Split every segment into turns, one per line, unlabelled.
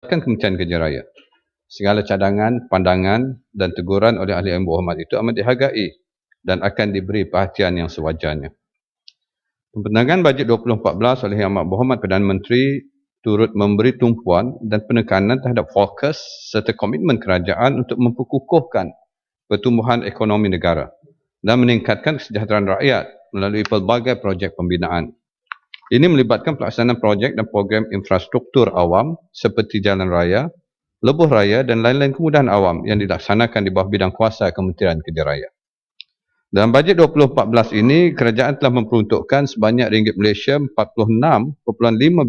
Kementerian Kerja Raya. Segala cadangan, pandangan dan teguran oleh Ahli Yang Berhormat itu amat dihargai dan akan diberi perhatian yang sewajarnya. Pembentangan bajet 2014 oleh Yang Berhormat Perdana Menteri turut memberi tumpuan dan penekanan terhadap fokus serta komitmen kerajaan untuk memperkukuhkan pertumbuhan ekonomi negara dan meningkatkan kesejahteraan rakyat melalui pelbagai projek pembinaan. Ini melibatkan pelaksanaan projek dan program infrastruktur awam seperti jalan raya, lebuh raya dan lain-lain kemudahan awam yang dilaksanakan di bawah bidang kuasa Kementerian Kerja Raya. Dalam bajet 2014 ini, kerajaan telah memperuntukkan sebanyak ringgit Malaysia 46.5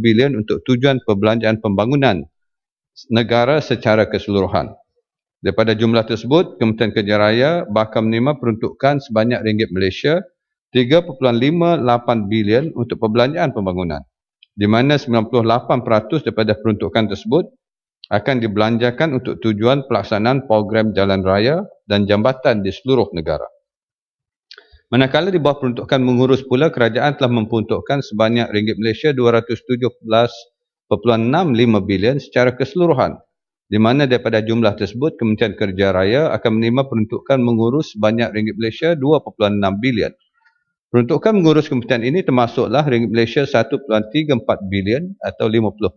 bilion untuk tujuan perbelanjaan pembangunan negara secara keseluruhan. Daripada jumlah tersebut, Kementerian Kerja Raya bakal menerima peruntukan sebanyak ringgit Malaysia 3.58 bilion untuk perbelanjaan pembangunan, di mana 98% daripada peruntukan tersebut akan dibelanjakan untuk tujuan pelaksanaan program jalan raya dan jambatan di seluruh negara. Manakala di bawah peruntukan mengurus pula, kerajaan telah memperuntukkan sebanyak ringgit Malaysia 217.65 bilion secara keseluruhan, di mana daripada jumlah tersebut Kementerian Kerja Raya akan menerima peruntukan mengurus sebanyak ringgit Malaysia 2.6 bilion. Peruntukan mengurus kementerian ini termasuklah ringgit Malaysia 1.34 bilion atau 50%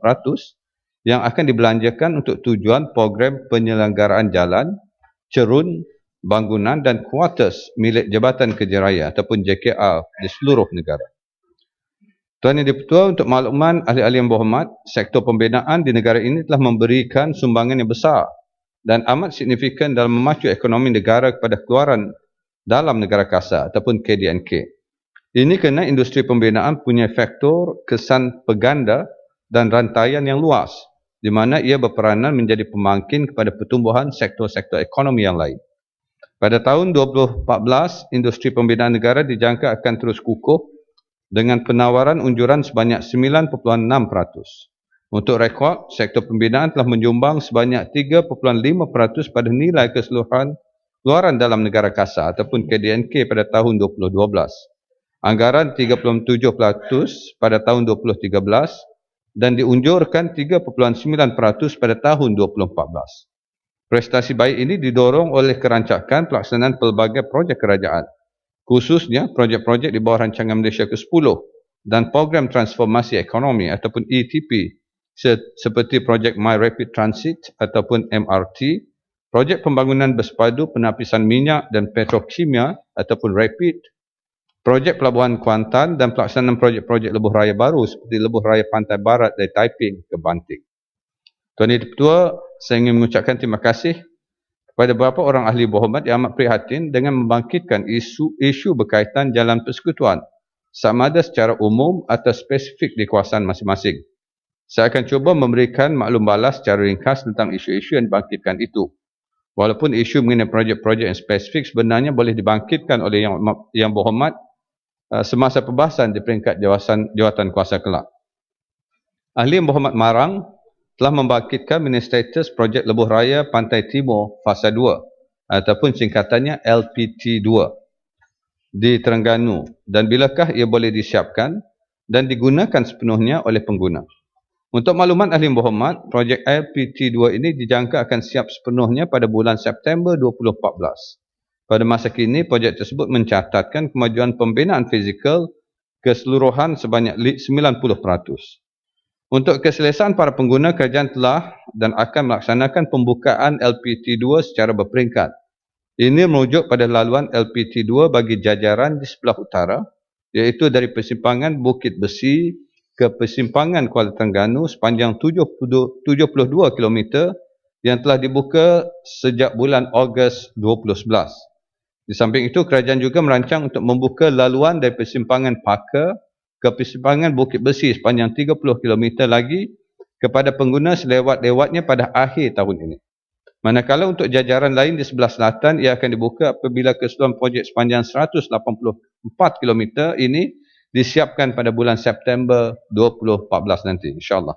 yang akan dibelanjakan untuk tujuan program penyelenggaraan jalan, cerun, bangunan dan kuartus milik Jabatan Kerja Raya ataupun JKR di seluruh negara. Tuan Yang di-Pertua, untuk makluman ahli-ahli yang berhormat, sektor pembinaan di negara ini telah memberikan sumbangan yang besar dan amat signifikan dalam memacu ekonomi negara kepada keluaran dalam negara kasar ataupun KDNK. Ini kerana industri pembinaan punya faktor kesan peganda dan rantaian yang luas, di mana ia berperanan menjadi pemangkin kepada pertumbuhan sektor-sektor ekonomi yang lain. Pada tahun 2014, industri pembinaan negara dijangka akan terus kukuh dengan penawaran unjuran sebanyak 9.6%. Untuk rekod, sektor pembinaan telah menyumbang sebanyak 3.5% pada nilai keseluruhan keluaran dalam negara kasar ataupun KDNK pada tahun 2012. Anggaran 37% pada tahun 2013 dan diunjurkan 3.9% pada tahun 2014. Prestasi baik ini didorong oleh kerancakan pelaksanaan pelbagai projek kerajaan, khususnya projek-projek di bawah rancangan Malaysia ke-10 dan program transformasi ekonomi ataupun ETP seperti projek My Rapid Transit ataupun MRT, projek pembangunan bersepadu penapisan minyak dan petrokimia ataupun RAPID, projek pelabuhan Kuantan dan pelaksanaan projek-projek lebuh raya baru seperti lebuh raya pantai barat dari Taiping ke Banting. Tuan Yang di-Pertua, saya ingin mengucapkan terima kasih kepada beberapa orang ahli berhormat yang amat prihatin dengan membangkitkan isu berkaitan jalan persekutuan, sama ada secara umum atau spesifik di kawasan masing-masing. Saya akan cuba memberikan maklum balas secara ringkas tentang isu-isu yang dibangkitkan itu. Walaupun isu mengenai projek-projek yang spesifik sebenarnya boleh dibangkitkan oleh yang berhormat semasa perbahasan di peringkat jawatan kuasa kelak. Ahli yang berhormat Marang telah membangkitkan mengenai status projek lebuh raya Pantai Timur Fasa 2 ataupun singkatannya LPT2 di Terengganu dan bilakah ia boleh disiapkan dan digunakan sepenuhnya oleh pengguna. Untuk makluman ahli yang berhormat, projek LPT2 ini dijangka akan siap sepenuhnya pada bulan September 2014. Pada masa kini, projek tersebut mencatatkan kemajuan pembinaan fizikal keseluruhan sebanyak 90%. Untuk keselesaan para pengguna, kerajaan telah dan akan melaksanakan pembukaan LPT2 secara berperingkat. Ini merujuk pada laluan LPT2 bagi jajaran di sebelah utara, iaitu dari persimpangan Bukit Besi ke persimpangan Kuala Terengganu sepanjang 72 km yang telah dibuka sejak bulan Ogos 2011. Di samping itu, kerajaan juga merancang untuk membuka laluan dari persimpangan Parker ke persimpangan Bukit Besi sepanjang 30 km lagi kepada pengguna selewat-lewatnya pada akhir tahun ini. Manakala untuk jajaran lain di sebelah selatan, ia akan dibuka apabila keseluruhan projek sepanjang 184 km ini disiapkan pada bulan September 2014 nanti, insyaAllah.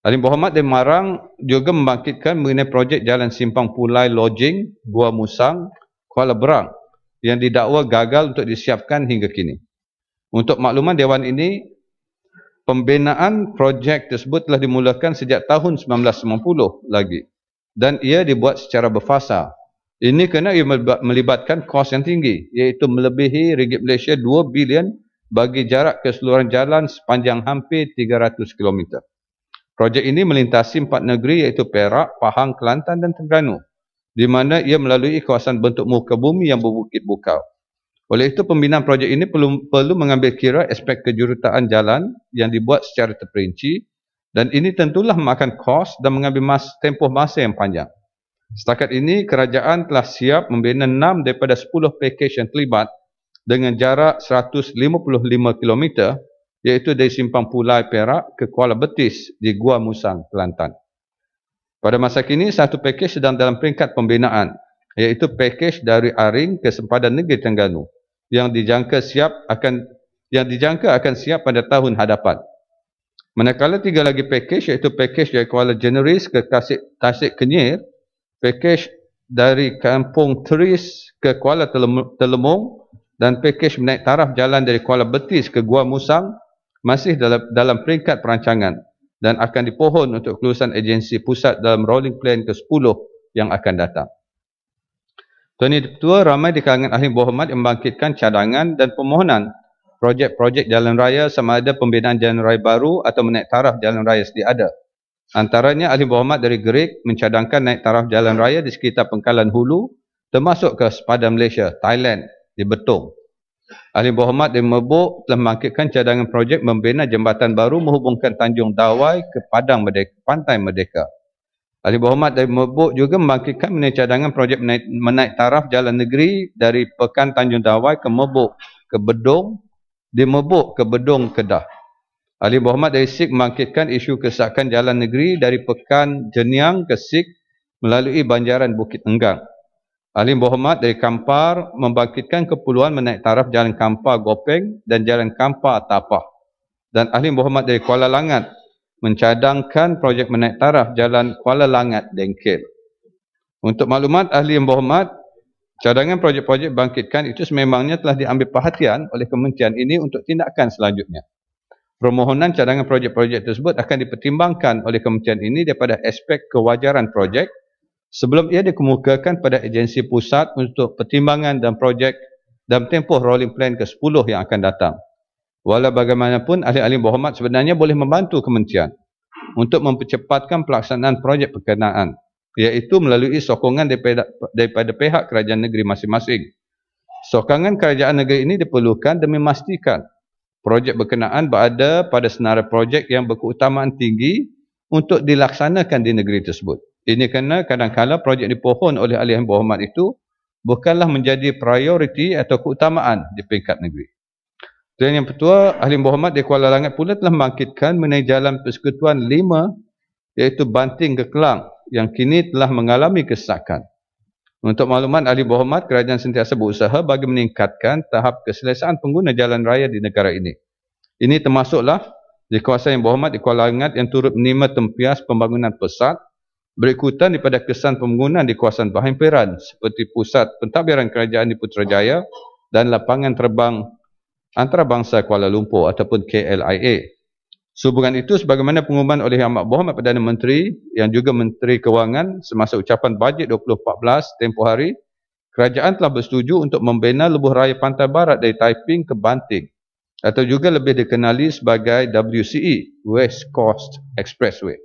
Ahli berhormat dari Marang juga membangkitkan mengenai projek Jalan Simpang Pulai Lodging, Gua Musang, Kuala Berang yang didakwa gagal untuk disiapkan hingga kini. Untuk makluman Dewan ini, Pembinaan projek tersebut telah dimulakan sejak tahun 1990 lagi dan ia dibuat secara berfasa. Ini kerana ia melibatkan kos yang tinggi, iaitu melebihi ringgit Malaysia 2 bilion bagi jarak keseluruhan jalan sepanjang hampir 300 km. Projek ini melintasi 4 negeri iaitu Perak, Pahang, Kelantan dan Terengganu, di mana ia melalui kawasan bentuk muka bumi yang berbukit bukau. Oleh itu, pembinaan projek ini perlu mengambil kira aspek kejuruteraan jalan yang dibuat secara terperinci dan ini tentulah memakan kos dan mengambil tempoh masa yang panjang. Setakat ini, kerajaan telah siap membina 6 daripada 10 pakej yang terlibat dengan jarak 155 km iaitu dari Simpang Pulai Perak ke Kuala Betis di Gua Musang, Kelantan. Pada masa kini, satu pakej sedang dalam peringkat pembinaan iaitu pakej dari Aring ke Sempadan Negeri Terengganu yang dijangka akan siap pada tahun hadapan. Manakala 3 lagi pakej iaitu pakej dari Kuala Jeneris ke Tasik Kenyir, pakej dari Kampung Teris ke Kuala Telemung dan pakej menaik taraf jalan dari Kuala Betis ke Gua Musang masih dalam peringkat perancangan dan akan dipohon untuk kelulusan agensi pusat dalam rolling plan ke-10 yang akan datang. Tuan Yang Ketua, ramai di kalangan ahli berhormat yang membangkitkan cadangan dan permohonan projek-projek jalan raya sama ada pembinaan jalan raya baru atau menaik taraf jalan raya sedia ada. Antaranya ahli berhormat dari Gerik mencadangkan naik taraf jalan raya di sekitar Pengkalan Hulu termasuk ke sepadan Malaysia, Thailand, di Betung. Ahli berhormat dari Merbuk telah membangkitkan cadangan projek membina jambatan baru menghubungkan Tanjung Dawai ke Padang Merdeka, Pantai Merdeka. Ahli berhormat dari Merbuk juga membangkitkan cadangan projek menaik taraf jalan negeri dari Pekan Tanjung Dawai ke Merbuk ke Bedong, di Merbuk ke Bedong, Kedah. Ahli berhormat dari SIK membangkitkan isu kesesakan jalan negeri dari Pekan Jeniang ke SIK melalui Banjaran Bukit Enggang. Ahli berhormat dari Kampar membangkitkan keperluan menaik taraf jalan Kampar Gopeng dan jalan Kampar Tapah. Dan ahli berhormat dari Kuala Langat mencadangkan projek menaik taraf jalan Kuala Langat Dengkil. Untuk maklumat ahli yang berhormat, cadangan projek-projek bangkitkan itu sememangnya telah diambil perhatian oleh kementerian ini untuk tindakan selanjutnya. Permohonan cadangan projek-projek tersebut akan dipertimbangkan oleh kementerian ini daripada aspek kewajaran projek sebelum ia dikemukakan pada agensi pusat untuk pertimbangan dan projek dalam tempoh rolling plan ke-10 yang akan datang. Walau bagaimanapun, ahli-ahli berhormat sebenarnya boleh membantu kementerian untuk mempercepatkan pelaksanaan projek berkenaan, iaitu melalui sokongan daripada pihak kerajaan negeri masing-masing. Sokongan kerajaan negeri ini diperlukan demi memastikan projek berkenaan berada pada senarai projek yang berkeutamaan tinggi untuk dilaksanakan di negeri tersebut. Ini kerana kadang-kadang projek dipohon oleh ahli-ahli berhormat itu bukanlah menjadi prioriti atau keutamaan di peringkat negeri. Dan yang Ketua, ahli berhormat di Kuala Langat pula telah membangkitkan mengenai jalan persekutuan 5 iaitu Banting ke Kelang yang kini telah mengalami kesesakan. Untuk maklumat ahli berhormat, kerajaan sentiasa berusaha bagi meningkatkan tahap keselesaan pengguna jalan raya di negara ini. Ini termasuklah di kawasan yang berhormat di Kuala Langat yang turut menerima tempias pembangunan pesat berikutan daripada kesan pembangunan di kawasan berhampiran seperti pusat pentadbiran kerajaan di Putrajaya dan lapangan terbang antarabangsa Kuala Lumpur ataupun KLIA. Sehubungan itu, sebagaimana pengumuman oleh Yang Berhormat Perdana Menteri yang juga Menteri Kewangan semasa ucapan bajet 2014 tempoh hari, kerajaan telah bersetuju untuk membina lebuh raya pantai barat dari Taiping ke Banting atau juga lebih dikenali sebagai WCE, West Coast Expressway.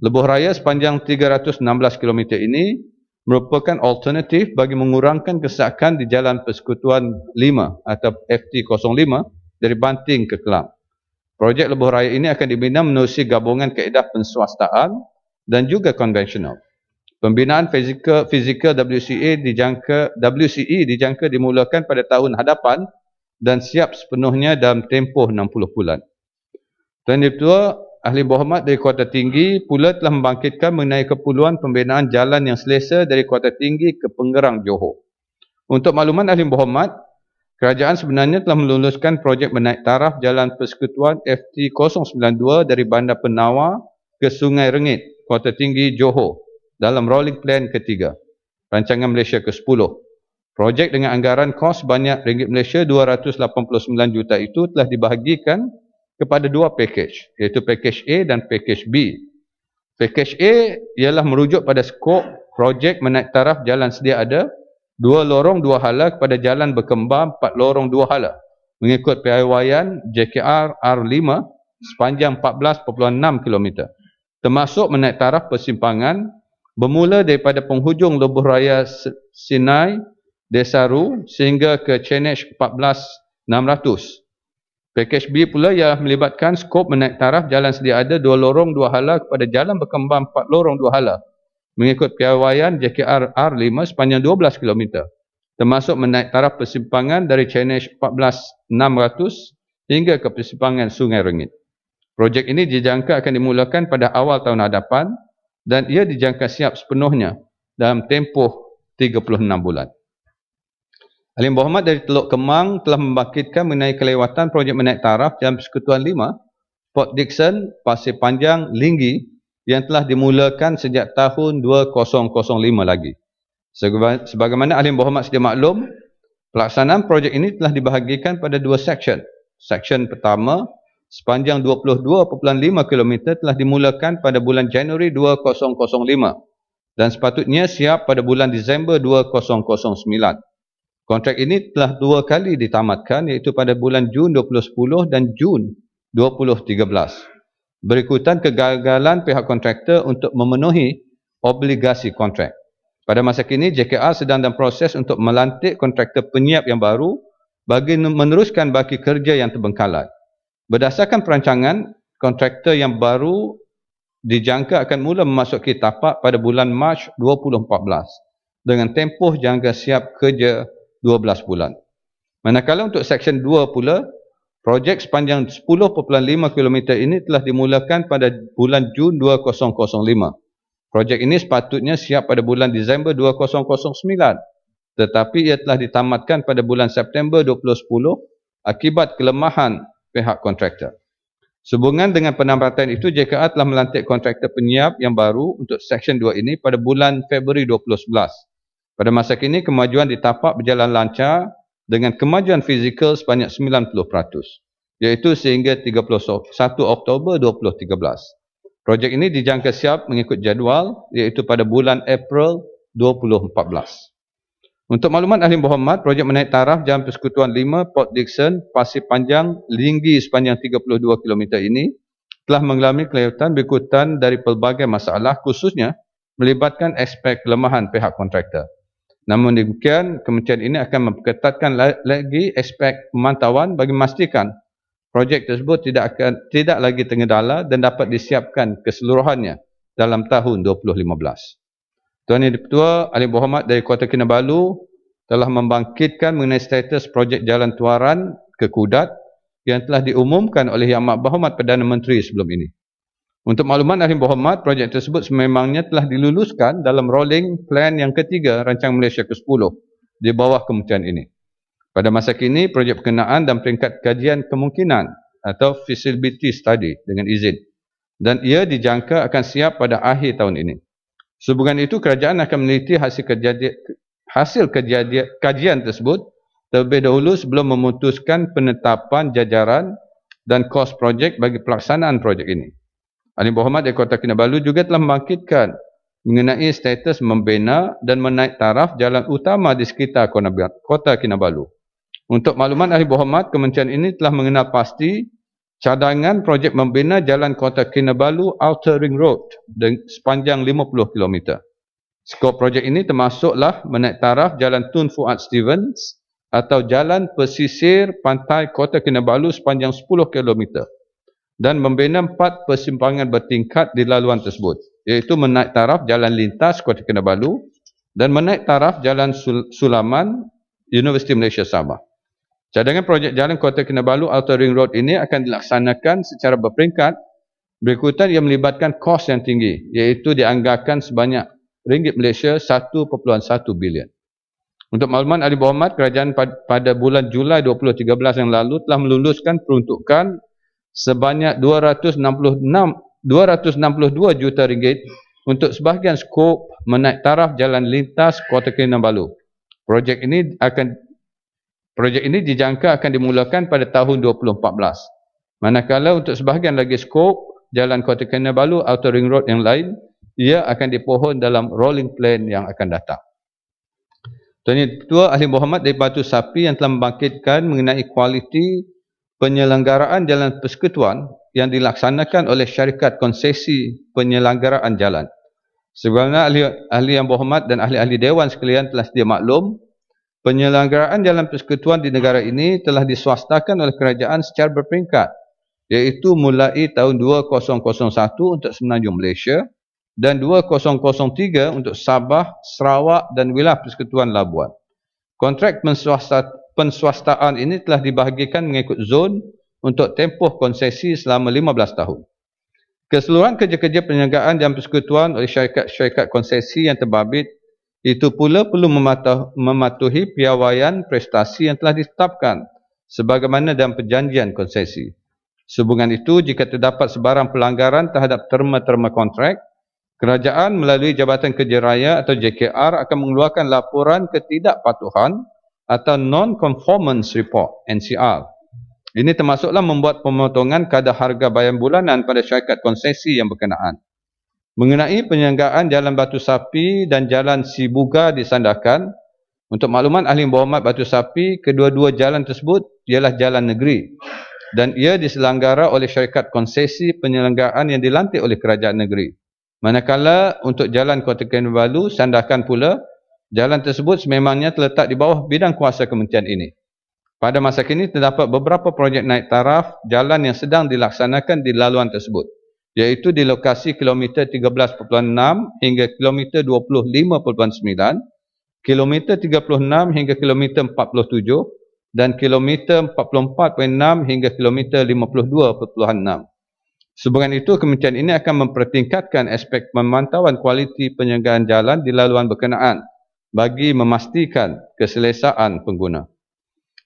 Lebuh raya sepanjang 316 km ini merupakan alternatif bagi mengurangkan kesesakan di Jalan Persekutuan 5 atau FT05 dari Banting ke Kelang. Projek lebuh raya ini akan dibina menerusi gabungan kaedah penswastaan dan juga konvensional. Pembinaan fizikal WCE dijangka dimulakan pada tahun hadapan dan siap sepenuhnya dalam tempoh 60 bulan. Tuan Yang Ketua, ahli berhormat dari Kuarta Tinggi pula telah membangkitkan mengenai keperluan pembinaan jalan yang selesa dari Kuarta Tinggi ke Pengerang, Johor. Untuk makluman ahli berhormat, kerajaan sebenarnya telah meluluskan projek menaik taraf jalan persekutuan FT092 dari Bandar Penawar ke Sungai Rengit, Kuarta Tinggi, Johor dalam rolling plan ketiga, rancangan Malaysia ke-10. Projek dengan anggaran kos banyak ringgit Malaysia 289 juta itu telah dibahagikan kepada dua package, iaitu package A dan package B. Package A ialah merujuk pada skop projek menaik taraf jalan sedia ada 2 lorong 2 hala kepada jalan berkembang 4 lorong 2 hala mengikut piawaian JKR R5 sepanjang 14.6 km, termasuk menaik taraf persimpangan bermula daripada penghujung Lebuh Raya Sinai Desaru sehingga ke CNH 14600. Pakej B pula yang melibatkan skop menaik taraf jalan sedia ada 2 lorong 2 hala kepada jalan berkembang 4 lorong 2 hala mengikut piawaian JKR R5 sepanjang 12 km, termasuk menaik taraf persimpangan dari CNH 14600 hingga ke persimpangan Sungai Rengit. Projek ini dijangka akan dimulakan pada awal tahun hadapan dan ia dijangka siap sepenuhnya dalam tempoh 36 bulan. Alim Berhormat dari Teluk Kemang telah membangkitkan mengenai kelewatan projek menaik taraf Jalan Persekutuan 5, Port Dickson, Pasir Panjang, Linggi yang telah dimulakan sejak tahun 2005 lagi. Sebagaimana Alim Berhormat sedia maklum, pelaksanaan projek ini telah dibahagikan pada dua seksyen. Seksyen pertama, sepanjang 22.5 km telah dimulakan pada bulan Januari 2005 dan sepatutnya siap pada bulan Disember 2009. Kontrak ini telah 2 kali ditamatkan iaitu pada bulan Jun 2010 dan Jun 2013. Berikutan kegagalan pihak kontraktor untuk memenuhi obligasi kontrak. Pada masa kini JKR sedang dalam proses untuk melantik kontraktor penyiap yang baru bagi meneruskan baki kerja yang terbengkalai. Berdasarkan perancangan, kontraktor yang baru dijangka akan mula memasuki tapak pada bulan Mac 2014 dengan tempoh jangka siap kerja 12 bulan. Manakala untuk Seksyen 2 pula, projek sepanjang 10.5 km ini telah dimulakan pada bulan Jun 2005. Projek ini sepatutnya siap pada bulan Disember 2009, tetapi ia telah ditamatkan pada bulan September 2010 akibat kelemahan pihak kontraktor. Sehubungan dengan penambatan itu, JKR telah melantik kontraktor penyiap yang baru untuk Seksyen 2 ini pada bulan Februari 2011. Pada masa kini, kemajuan di tapak berjalan lancar dengan kemajuan fizikal sebanyak 90%, iaitu sehingga 31 Oktober 2013. Projek ini dijangka siap mengikut jadual, iaitu pada bulan April 2014. Untuk maklumat Ahli Berhormat, projek menaik taraf Jalan Persekutuan 5, Port Dickson, Pasir Panjang, Linggi sepanjang 32 km ini telah mengalami kelewatan berikutan dari pelbagai masalah, khususnya melibatkan aspek kelemahan pihak kontraktor. Namun demikian, kementerian ini akan memperketatkan lagi aspek pemantauan bagi memastikan projek tersebut tidak lagi tergendala dan dapat disiapkan keseluruhannya dalam tahun 2015. Tuan Yang Di-Pertua, Ahli Berhormat dari Kota Kinabalu telah membangkitkan mengenai status projek Jalan Tuaran ke Kudat yang telah diumumkan oleh Yang Amat Berhormat Perdana Menteri sebelum ini. Untuk makluman Ahli Berhormat, projek tersebut sememangnya telah diluluskan dalam rolling plan yang ketiga Rancangan Malaysia ke-10 di bawah kementerian ini. Pada masa kini, projek berkenaan dan peringkat kajian kemungkinan atau feasibility study dengan izin dan ia dijangka akan siap pada akhir tahun ini. Sehubungan itu, kerajaan akan meneliti hasil kajian tersebut terlebih dahulu sebelum memutuskan penetapan jajaran dan kos projek bagi pelaksanaan projek ini. Ahli Berhormat dari Kota Kinabalu juga telah membangkitkan mengenai status membina dan menaik taraf jalan utama di sekitar Kota Kinabalu. Untuk makluman Ahli Berhormat, kementerian ini telah mengenal pasti cadangan projek membina jalan Kota Kinabalu Outer Ring Road sepanjang 50 km. Skop projek ini termasuklah menaik taraf Jalan Tun Fuad Stevens atau jalan pesisir pantai Kota Kinabalu sepanjang 10 km dan membina 4 persimpangan bertingkat di laluan tersebut, iaitu menaik taraf Jalan Lintas Kota Kinabalu dan menaik taraf Jalan Sulaman Universiti Malaysia Sabah. Cadangan projek Jalan Kota Kinabalu Outer Ring Road ini akan dilaksanakan secara berperingkat berikutan yang melibatkan kos yang tinggi, iaitu dianggarkan sebanyak ringgit Malaysia 1.1 bilion. Untuk makluman Ahli Berhormat, kerajaan pada bulan Julai 2013 yang lalu telah meluluskan peruntukan sebanyak 262 juta ringgit untuk sebahagian skop menaik taraf Jalan Lintas Kota Kinabalu. Projek ini dijangka akan dimulakan pada tahun 2014 Manakala untuk sebahagian lagi skop Jalan Kota Kinabalu, Outer Ring Road yang lain, ia akan dipohon dalam rolling plan yang akan datang. Tuan Yang Ketua Ahli Berhormat dari Batu Sapi yang telah membangkitkan mengenai kualiti penyelenggaraan jalan persekutuan yang dilaksanakan oleh syarikat konsesi penyelenggaraan jalan. Sebagaimana ahli yang berhormat dan ahli-ahli dewan sekalian telah sedia maklum, penyelenggaraan jalan persekutuan di negara ini telah diswastakan oleh kerajaan secara berperingkat, iaitu mulai tahun 2001 untuk Semenanjung Malaysia dan 2003 untuk Sabah, Sarawak dan wilayah persekutuan Labuan. Kontrak penswastaan ini telah dibahagikan mengikut zon untuk tempoh konsesi selama 15 tahun. Keseluruhan kerja-kerja penyelenggaraan jalan persekutuan oleh syarikat konsesi yang terbabit itu pula perlu mematuhi piawaian prestasi yang telah ditetapkan sebagaimana dalam perjanjian konsesi. Sehubungan itu, jika terdapat sebarang pelanggaran terhadap terma-terma kontrak, kerajaan melalui Jabatan Kerja Raya atau JKR akan mengeluarkan laporan ketidakpatuhan atau Non-Conformance Report, NCR. Ini termasuklah membuat pemotongan kadar harga bayaran bulanan pada syarikat konsesi yang berkenaan. Mengenai penyelenggaraan Jalan Batu Sapi dan Jalan Sibuga di Sandakan, untuk makluman ahli berhormat Batu Sapi, kedua-dua jalan tersebut ialah jalan negeri dan ia diselenggara oleh syarikat konsesi penyelenggaraan yang dilantik oleh kerajaan negeri. Manakala untuk Jalan Kota Kinabalu, Sandakan pula, jalan tersebut sememangnya terletak di bawah bidang kuasa kementerian ini. Pada masa kini terdapat beberapa projek naik taraf jalan yang sedang dilaksanakan di laluan tersebut, iaitu di lokasi kilometer 13.6 hingga kilometer 25.9, kilometer 36 hingga kilometer 47 dan kilometer 44.6 hingga kilometer 52.6. Sehubungan itu, kementerian ini akan mempertingkatkan aspek pemantauan kualiti penyelenggaraan jalan di laluan berkenaan bagi memastikan keselesaan pengguna.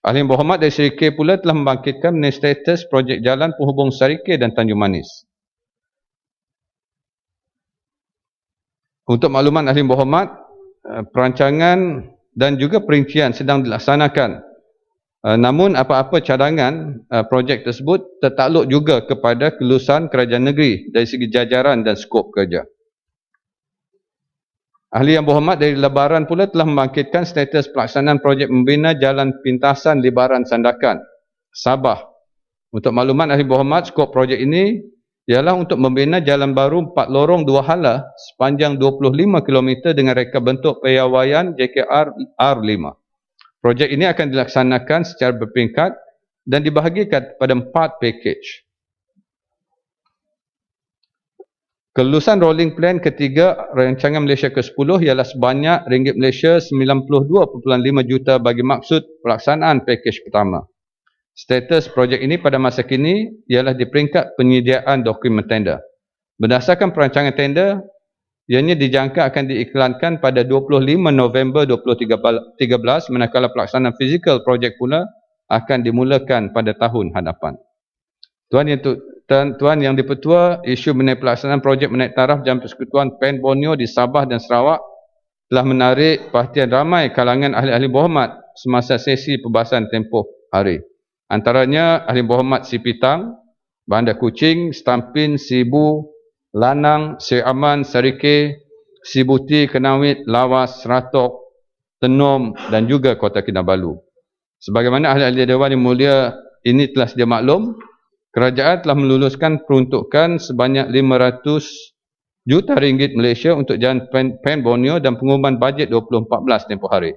Ahli berhormat dari Serikir pula telah membangkitkan mengenai status projek jalan penghubung Serikir dan Tanjung Manis. Untuk makluman ahli berhormat, perancangan dan juga perincian sedang dilaksanakan. Namun apa-apa cadangan projek tersebut tertakluk juga kepada kelulusan kerajaan negeri dari segi jajaran dan skop kerja. Ahli yang berhormat dari Lebaran pula telah membangkitkan status pelaksanaan projek membina jalan pintasan Lebaran Sandakan, Sabah. Untuk makluman ahli berhormat, skop projek ini ialah untuk membina jalan baru 4 lorong 2 hala sepanjang 25 km dengan reka bentuk piawaian JKR R5. Projek ini akan dilaksanakan secara berperingkat dan dibahagikan pada 4 pakej. Kelulusan rolling plan ketiga rancangan Malaysia ke-10 ialah sebanyak ringgit Malaysia 92.5 juta bagi maksud pelaksanaan pakej pertama. Status projek ini pada masa kini ialah di peringkat penyediaan dokumen tender. Berdasarkan perancangan tender, ianya dijangka akan diiklankan pada 25 November 2013 manakala pelaksanaan fizikal projek pula akan dimulakan pada tahun hadapan. Tuan Yang Dipertua, isu mengenai pelaksanaan projek menaik taraf jalan persekutuan Pen Borneo di Sabah dan Sarawak telah menarik perhatian ramai kalangan ahli-ahli berhormat semasa sesi perbahasan tempoh hari. Antaranya ahli berhormat Sipitang, Bandar Kuching, Stampin, Sibu, Lanang, Seri Aman, Serikir, Sibuti, Kenawit, Lawas, Ratok, Tenom dan juga Kota Kinabalu. Sebagaimana ahli-ahli Dewan yang mulia ini telah sedia maklum, kerajaan telah meluluskan peruntukan sebanyak 500 juta ringgit Malaysia untuk jalan Pen Borneo dan pengumuman bajet 2014 tempoh hari.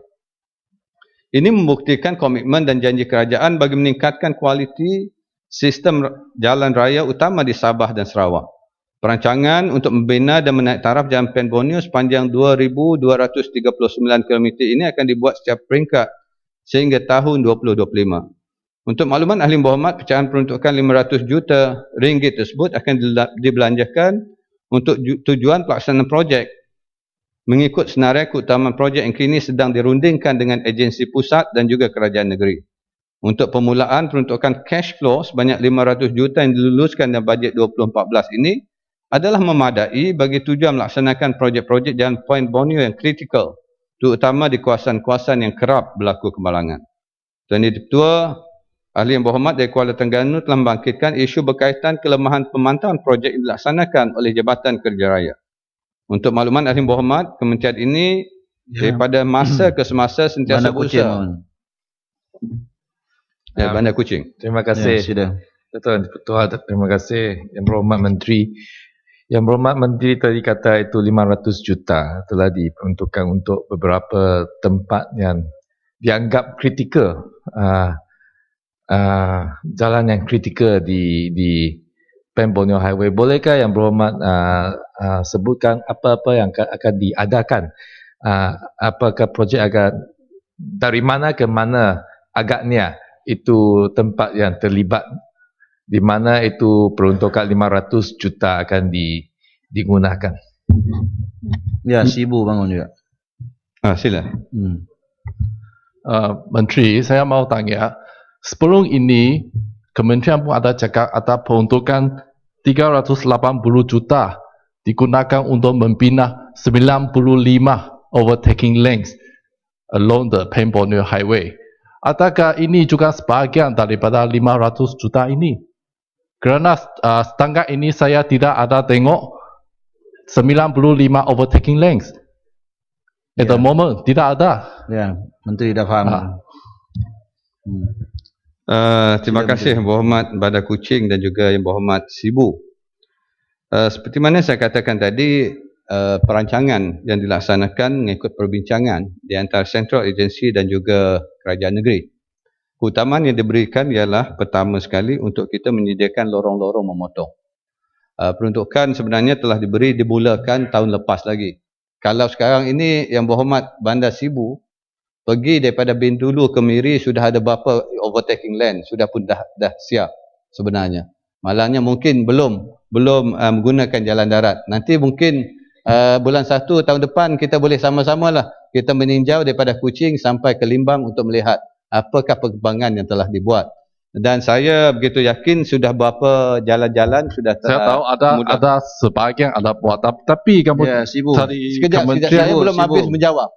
Ini membuktikan komitmen dan janji kerajaan bagi meningkatkan kualiti sistem jalan raya utama di Sabah dan Sarawak. Perancangan untuk membina dan menaik taraf jalan Pen Borneo sepanjang 2,239 km ini akan dibuat secara peringkat sehingga tahun 2025. Untuk makluman ahli berhormat, pecahan peruntukan 500 juta ringgit tersebut akan dibelanjakan untuk tujuan pelaksanaan projek mengikut senarai keutamaan projek yang kini sedang dirundingkan dengan agensi pusat dan juga kerajaan negeri. Untuk permulaan peruntukan cash flow sebanyak 500 juta yang diluluskan dalam bajet 2014 ini adalah memadai bagi tujuan melaksanakan projek-projek jalan Pen Borneo yang kritikal, terutama di kawasan-kawasan yang kerap berlaku kemalangan. Tuan Yang Dipertua, Ahli Yang Berhormat dari Kuala Terengganu telah membangkitkan isu berkaitan kelemahan pemantauan projek yang dilaksanakan oleh Jabatan Kerja Raya. Untuk makluman Ahli Yang Berhormat, kementerian ini daripada masa ke semasa sentiasa berusaha. Bandar Kuching.
Terima kasih. Tuan, terima kasih. Yang Berhormat Menteri. Yang Berhormat Menteri tadi kata itu 500 juta telah diperuntukkan untuk beberapa tempat yang dianggap kritikal. Jalan yang kritikal di Pen Borneo Highway. Bolehkah Yang Berhormat sebutkan apa-apa yang akan diadakan? Apakah projek akan dari mana ke mana agaknya itu tempat yang terlibat, di mana itu peruntukan 500 juta akan digunakan?
Ya, Sibu bangun juga.
Sila.
Menteri, saya mau tanya, sebelum ini kementerian pun ada cakap ada peruntukan 380 juta digunakan untuk membina 95 overtaking lanes along the Pen Borneo Highway. Adakah ini juga sebahagian daripada 500 juta ini? Kerana setakat ini saya tidak ada tengok 95 overtaking lanes. At the moment, tidak ada.
Ya, Menteri dah faham.
Terima kasih Yang Berhormat Bandar Kuching dan juga Yang Berhormat Sibu. Seperti mana saya katakan tadi, perancangan yang dilaksanakan mengikut perbincangan di antara Central Agency dan juga Kerajaan Negeri. Keutamaan yang diberikan ialah pertama sekali untuk kita menyediakan lorong-lorong memotong. Peruntukan sebenarnya telah dimulakan tahun lepas lagi. Kalau sekarang ini Yang Berhormat Bandar Sibu pergi daripada Bintulu ke Miri, sudah ada berapa overtaking lane, sudah pun dah siap sebenarnya. Malangnya mungkin belum menggunakan jalan darat. Nanti mungkin bulan 1 tahun depan kita boleh sama-sama lah kita meninjau daripada Kuching sampai ke Limbang untuk melihat apakah perkembangan yang telah dibuat. Dan saya begitu yakin sudah berapa jalan-jalan sudah
saya tahu ada sebahagian ada buat, tapi kamu
sekejap, saya belum habis menjawab.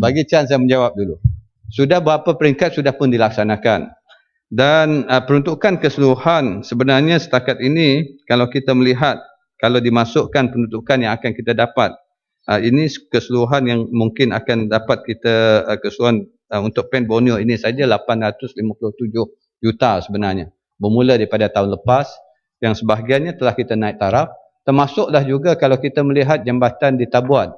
Bagi chance saya menjawab dulu. Sudah berapa peringkat sudah pun dilaksanakan. Dan peruntukan keseluruhan sebenarnya setakat ini kalau kita melihat, kalau dimasukkan peruntukan yang akan kita dapat, ini keseluruhan yang mungkin akan dapat kita keseluruhan untuk Pen Borneo ini saja 857 juta sebenarnya. Bermula daripada tahun lepas yang sebahagiannya telah kita naik taraf, termasuklah juga kalau kita melihat jambatan di Tabuan,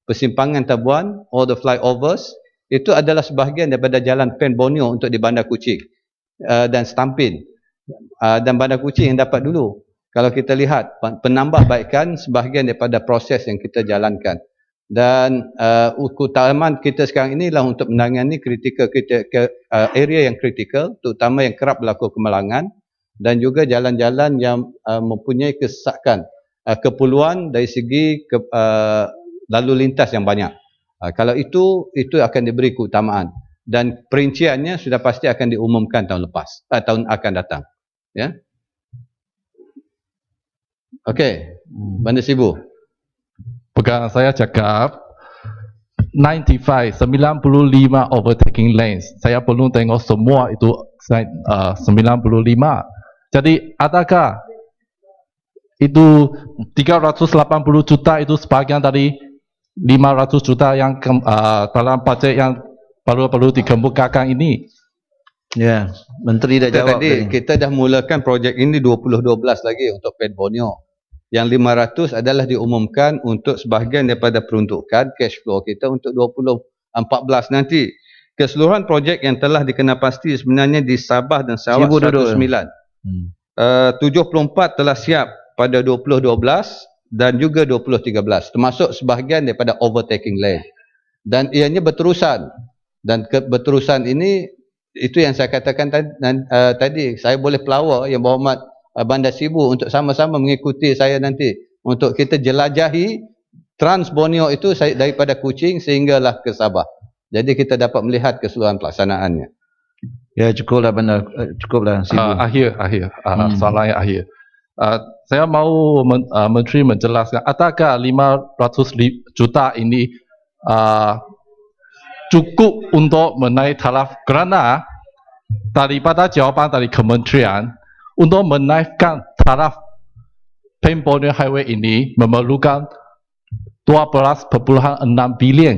persimpangan Tabuan, all the flyovers, itu adalah sebahagian daripada jalan Pen Borneo untuk di Bandar Kuching dan Stampin. Dan Bandar Kuching yang dapat dulu. Kalau kita lihat penambahbaikan sebahagian daripada proses yang kita jalankan. Dan keutamaan kita sekarang inilah untuk menangani area yang kritikal, terutama yang kerap berlaku kemalangan, dan juga jalan-jalan yang mempunyai kesesakan, keperluan dari segi lalu lintas yang banyak. Kalau itu akan diberi keutamaan, dan perinciannya sudah pasti akan diumumkan tahun lepas, tahun akan datang. Ya. Okey, Bandar Sibu.
Bukan saya cakap 95 overtaking lanes. Saya belum tengok semua itu 95. Jadi adakah itu 380 juta itu sebagian dari 500 juta yang dalam bajet yang perlu dikemukakan ini?
Ya, Menteri dah jawab
tadi. Kita dah mulakan projek ini 2012 lagi untuk Pen Borneo. Yang 500 adalah diumumkan untuk sebahagian daripada peruntukan cash flow kita untuk 2014 nanti. Keseluruhan projek yang telah dikenal pasti sebenarnya di Sabah dan Sarawak 109. 74 telah siap pada 2012 dan juga 2013. Termasuk sebahagian daripada overtaking lane. Dan ianya berterusan. Dan berterusan ini, itu yang saya katakan tadi. Saya boleh pelawar Yang Berhormat Bandar Sibu untuk sama-sama mengikuti saya nanti untuk kita jelajahi Trans Borneo itu daripada Kuching sehinggalah ke Sabah. Jadi kita dapat melihat keseluruhan pelaksanaannya.
Ya, cukuplah Bandar, cukuplah Sibu.
Akhir soalan yang akhir. Saya mau Menteri menjelaskan adakah 500 juta ini cukup untuk menaik taraf, kerana daripada jawapan dari kementerian untuk menaikkan taraf Pen Borneo Highway ini memerlukan 12.6 bilion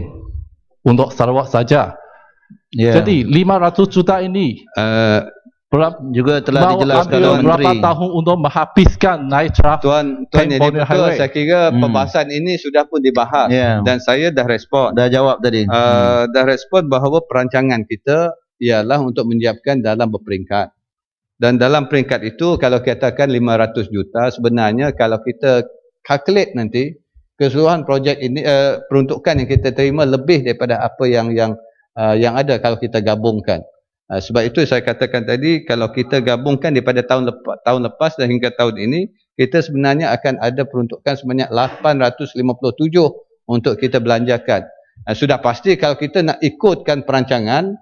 untuk Sarawak saja. Jadi 500 juta ini
juga telah dijelaskan oleh
berapa
Menteri.
tahun untuk menghabiskan naik taraf
Tuan
Pen
Yang
Borneo
Betul,
Highway.
saya kira pembahasan ini sudah pun dibahas dan saya dah respon.
Dah jawab tadi.
Dah respon bahawa perancangan kita ialah untuk menyiapkan dalam berperingkat. Dan dalam peringkat itu kalau katakan 500 juta, sebenarnya kalau kita calculate nanti keseluruhan projek ini peruntukan yang kita terima lebih daripada apa yang ada kalau kita gabungkan. Sebab itu saya katakan tadi, kalau kita gabungkan daripada tahun lepas dan hingga tahun ini, kita sebenarnya akan ada peruntukan sebanyak 857 untuk kita belanjakan. Sudah pasti kalau kita nak ikutkan perancangan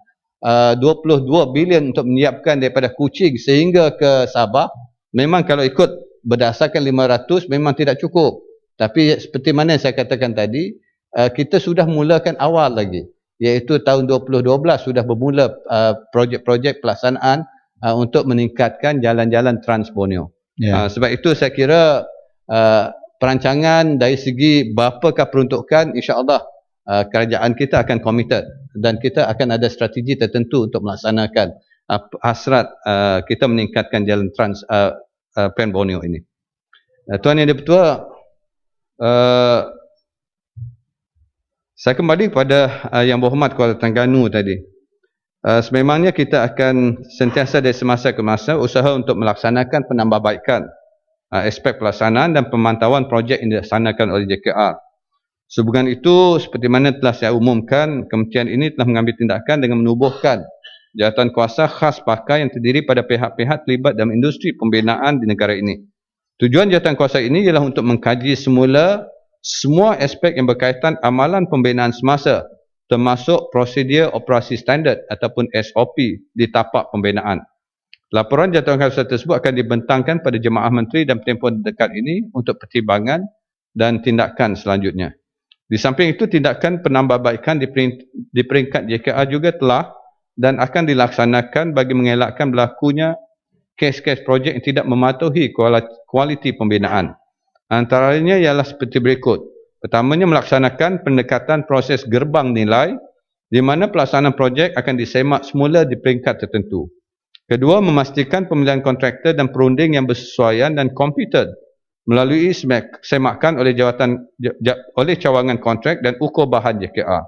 22 bilion untuk menyiapkan daripada Kuching sehingga ke Sabah, memang kalau ikut berdasarkan 500 memang tidak cukup. Tapi seperti mana saya katakan tadi, kita sudah mulakan awal lagi, iaitu tahun 2012 sudah bermula projek-projek pelaksanaan untuk meningkatkan jalan-jalan Trans Borneo. Sebab itu saya kira perancangan dari segi berapakah peruntukan, insya-Allah kerajaan kita akan committed dan kita akan ada strategi tertentu untuk melaksanakan hasrat kita meningkatkan jalan Trans Pen Borneo ini. Tuan Yang Di-Pertua, saya kembali kepada Yang Berhormat Kuala Terengganu tadi. Sememangnya kita akan sentiasa dari semasa ke masa usaha untuk melaksanakan penambahbaikan aspek pelaksanaan dan pemantauan projek yang dilaksanakan oleh JKR. Sehubungan itu, seperti mana telah saya umumkan, kementerian ini telah mengambil tindakan dengan menubuhkan jawatan kuasa khas pakai yang terdiri pada pihak-pihak terlibat dalam industri pembinaan di negara ini. Tujuan jawatan kuasa ini ialah untuk mengkaji semula semua aspek yang berkaitan amalan pembinaan semasa, termasuk prosedur operasi standard ataupun SOP di tapak pembinaan. Laporan jawatan kuasa tersebut akan dibentangkan pada Jemaah Menteri dan tempoh dekat ini untuk pertimbangan dan tindakan selanjutnya. Di samping itu, tindakan penambahbaikan di peringkat JKR juga telah dan akan dilaksanakan bagi mengelakkan berlakunya kes-kes projek yang tidak mematuhi kualiti pembinaan. Antaranya ialah seperti berikut. Pertamanya, melaksanakan pendekatan proses gerbang nilai di mana pelaksanaan projek akan disemak semula di peringkat tertentu. Kedua, memastikan pemilihan kontraktor dan perunding yang bersesuaian dan kompetent melalui semakan oleh cawangan kontrak dan ukur bahan JKR.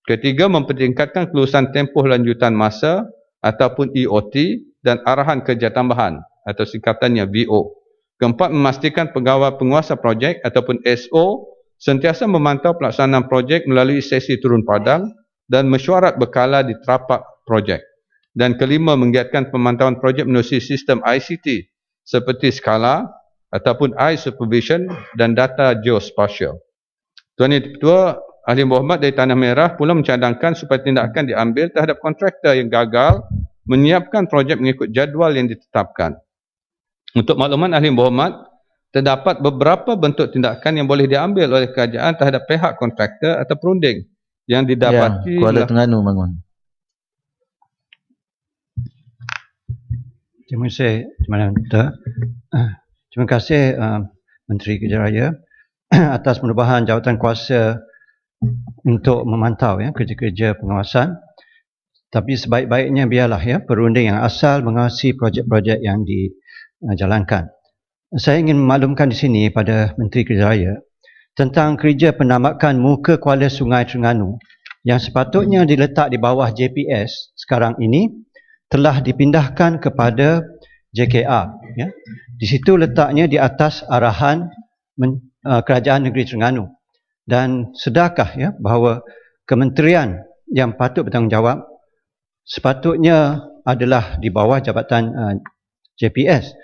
Ketiga, mempertingkatkan kelulusan tempoh lanjutan masa ataupun EOT dan arahan kerja tambahan atau singkatannya VO. Keempat, memastikan pegawai penguasa projek ataupun SO sentiasa memantau pelaksanaan projek melalui sesi turun padang dan mesyuarat berkala di tapak projek. Dan kelima, menggiatkan pemantauan projek menerusi sistem ICT seperti skala ataupun eye supervision dan data geospatial. Tuan Yang Di-Pertua, Ahli Berhormat dari Tanah Merah pula mencadangkan supaya tindakan diambil terhadap kontraktor yang gagal menyiapkan projek mengikut jadual yang ditetapkan. Untuk makluman Ahli Berhormat, terdapat beberapa bentuk tindakan yang boleh diambil oleh kerajaan terhadap pihak kontraktor atau perunding yang didapati
Kuala Terengganu bangun.
Terima kasih, terima kasih Menteri Kerja Raya atas perubahan jawatan kuasa untuk memantau kerja-kerja pengawasan. Tapi sebaik-baiknya biarlah perunding yang asal mengawasi projek-projek yang dijalankan. Saya ingin memaklumkan di sini pada Menteri Kerja Raya tentang kerja penambakan muka kuala Sungai Terengganu yang sepatutnya diletak di bawah JPS sekarang ini telah dipindahkan kepada JKR. Di situ letaknya di atas arahan Kerajaan Negeri Terengganu. Dan sedarkah bahawa kementerian yang patut bertanggungjawab sepatutnya adalah di bawah jabatan JPS.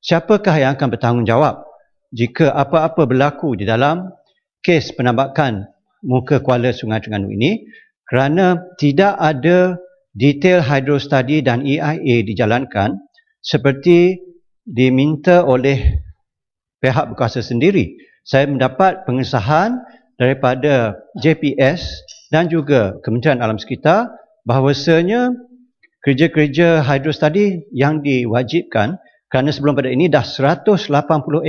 Siapakah yang akan bertanggungjawab jika apa-apa berlaku di dalam kes penambakan muka kuala Sungai Terengganu ini kerana tidak ada detail hydro study dan EIA dijalankan seperti diminta oleh pihak berkuasa sendiri. Saya mendapat pengesahan daripada JPS dan juga Kementerian Alam Sekitar bahawasanya kerja-kerja hydrostudy yang diwajibkan kerana sebelum pada ini dah 180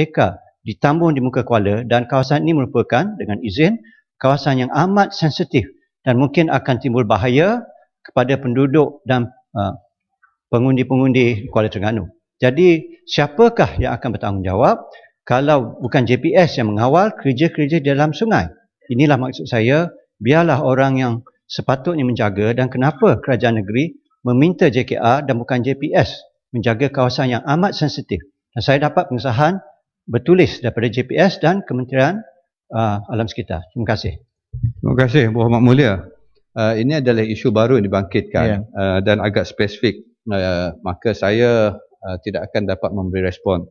ekar ditambung di muka Kuala dan kawasan ini merupakan dengan izin kawasan yang amat sensitif dan mungkin akan timbul bahaya kepada penduduk dan pengundi-pengundi Kuala Terengganu. Jadi siapakah yang akan bertanggungjawab kalau bukan JPS yang mengawal kerja-kerja dalam sungai? Inilah maksud saya, biarlah orang yang sepatutnya menjaga dan kenapa kerajaan negeri meminta JKR dan bukan JPS menjaga kawasan yang amat sensitif. Dan saya dapat pengesahan bertulis daripada JPS dan Kementerian Alam Sekitar. Terima kasih.
Terima kasih, Berhormat Mulia. Ini adalah isu baru yang dibangkitkan dan agak spesifik. Maka saya tidak akan dapat memberi respon.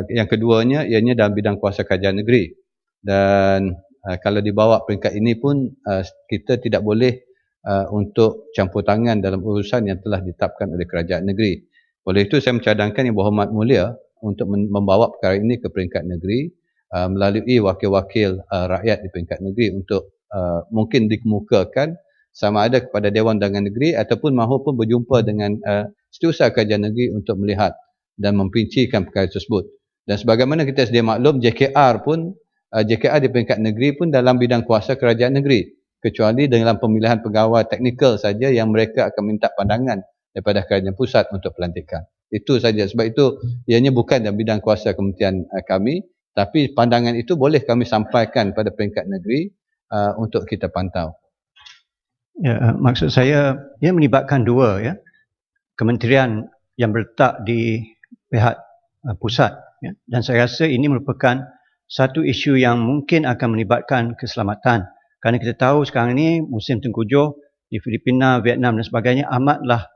Yang keduanya, ianya dalam bidang kuasa kerajaan negeri. Dan kalau dibawa peringkat ini pun, kita tidak boleh untuk campur tangan dalam urusan yang telah ditetapkan oleh kerajaan negeri. Oleh itu, saya mencadangkan Yang Berhormat Mulia untuk membawa perkara ini ke peringkat negeri melalui wakil-wakil rakyat di peringkat negeri untuk mungkin dikemukakan sama ada kepada Dewan Undangan Negeri ataupun mahupun berjumpa dengan Setiausaha Kerajaan Negeri untuk melihat dan memperincikan perkara tersebut. Dan sebagaimana kita sedia maklum, JKR di peringkat negeri pun dalam bidang kuasa kerajaan negeri, kecuali dalam pemilihan pegawai teknikal saja yang mereka akan minta pandangan daripada kerajaan pusat untuk pelantikan. Itu saja. Sebab itu ianya bukan dalam bidang kuasa kementerian kami, tapi pandangan itu boleh kami sampaikan pada peringkat negeri untuk kita pantau.
Ya, maksud saya ia melibatkan dua kementerian yang berletak di pihak pusat dan saya rasa ini merupakan satu isu yang mungkin akan melibatkan keselamatan kerana kita tahu sekarang ini musim tengkujuh di Filipina, Vietnam dan sebagainya amatlah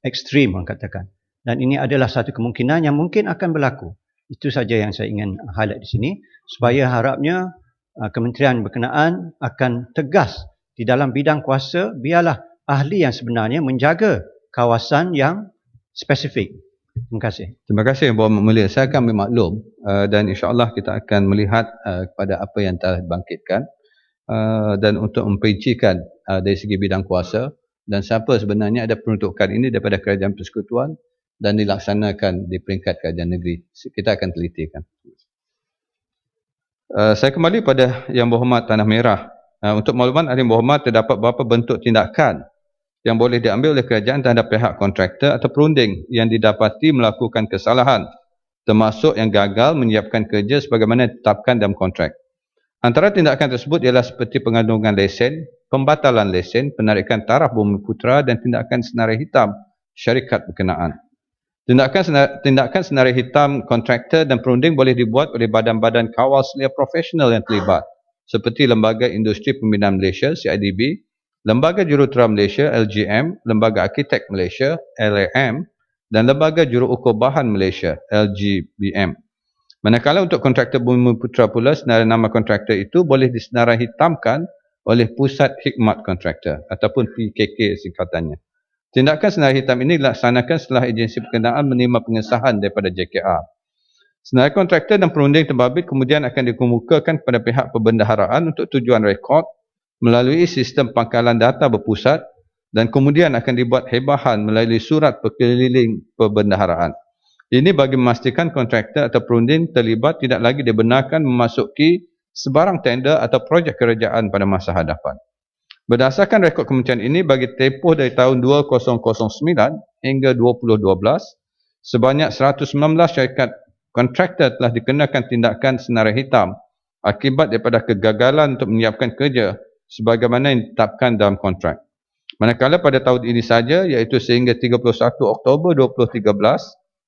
ekstrim orang katakan, dan ini adalah satu kemungkinan yang mungkin akan berlaku. Itu saja yang saya ingin highlight di sini supaya harapnya kementerian berkenaan akan tegas di dalam bidang kuasa, biarlah ahli yang sebenarnya menjaga kawasan yang spesifik. Terima kasih.
Terima kasih Berhormat Mulia. Saya akan bermaklum dan insya-Allah kita akan melihat kepada apa yang telah dibangkitkan dan untuk memperincikan dari segi bidang kuasa dan siapa sebenarnya ada peruntukan ini daripada Kerajaan Persekutuan dan dilaksanakan di peringkat kerajaan negeri. Kita akan telitikan. Saya kembali pada Yang Berhormat Tanah Merah. Untuk makluman Ahli Berhormat, terdapat beberapa bentuk tindakan yang boleh diambil oleh kerajaan terhadap pihak kontraktor atau perunding yang didapati melakukan kesalahan, termasuk yang gagal menyiapkan kerja sebagaimana ditetapkan dalam kontrak. Antara tindakan tersebut ialah seperti pengandungan lesen, pembatalan lesen, penarikan taraf Bumiputera dan tindakan senarai hitam syarikat berkenaan. Tindakan senarai hitam kontraktor dan perunding boleh dibuat oleh badan-badan kawal selia profesional yang terlibat seperti Lembaga Industri Pembinaan Malaysia CIDB, Lembaga Jurutera Malaysia LGM, Lembaga Arkitek Malaysia LAM dan Lembaga Juruukur Bahan Malaysia LGBM. Manakala untuk kontraktor Bumiputera pula, senarai nama kontraktor itu boleh disenarai hitamkan oleh Pusat Khidmat Kontraktor ataupun PKK singkatannya. Tindakan senarai hitam ini dilaksanakan setelah agensi berkenaan menerima pengesahan daripada JKR. Senarai kontraktor dan perunding terbabit kemudian akan dikemukakan kepada pihak perbendaharaan untuk tujuan rekod melalui sistem pangkalan data berpusat dan kemudian akan dibuat hebahan melalui surat perkeliling perbendaharaan. Ini bagi memastikan kontraktor atau perunding terlibat tidak lagi dibenarkan memasuki sebarang tender atau projek kerajaan pada masa hadapan. Berdasarkan rekod kementerian ini, bagi tempoh dari tahun 2009 hingga 2012, sebanyak 119 syarikat kontraktor telah dikenakan tindakan senarai hitam akibat daripada kegagalan untuk menyiapkan kerja sebagaimana yang ditetapkan dalam kontrak. Manakala pada tahun ini saja, iaitu sehingga 31 Oktober 2013,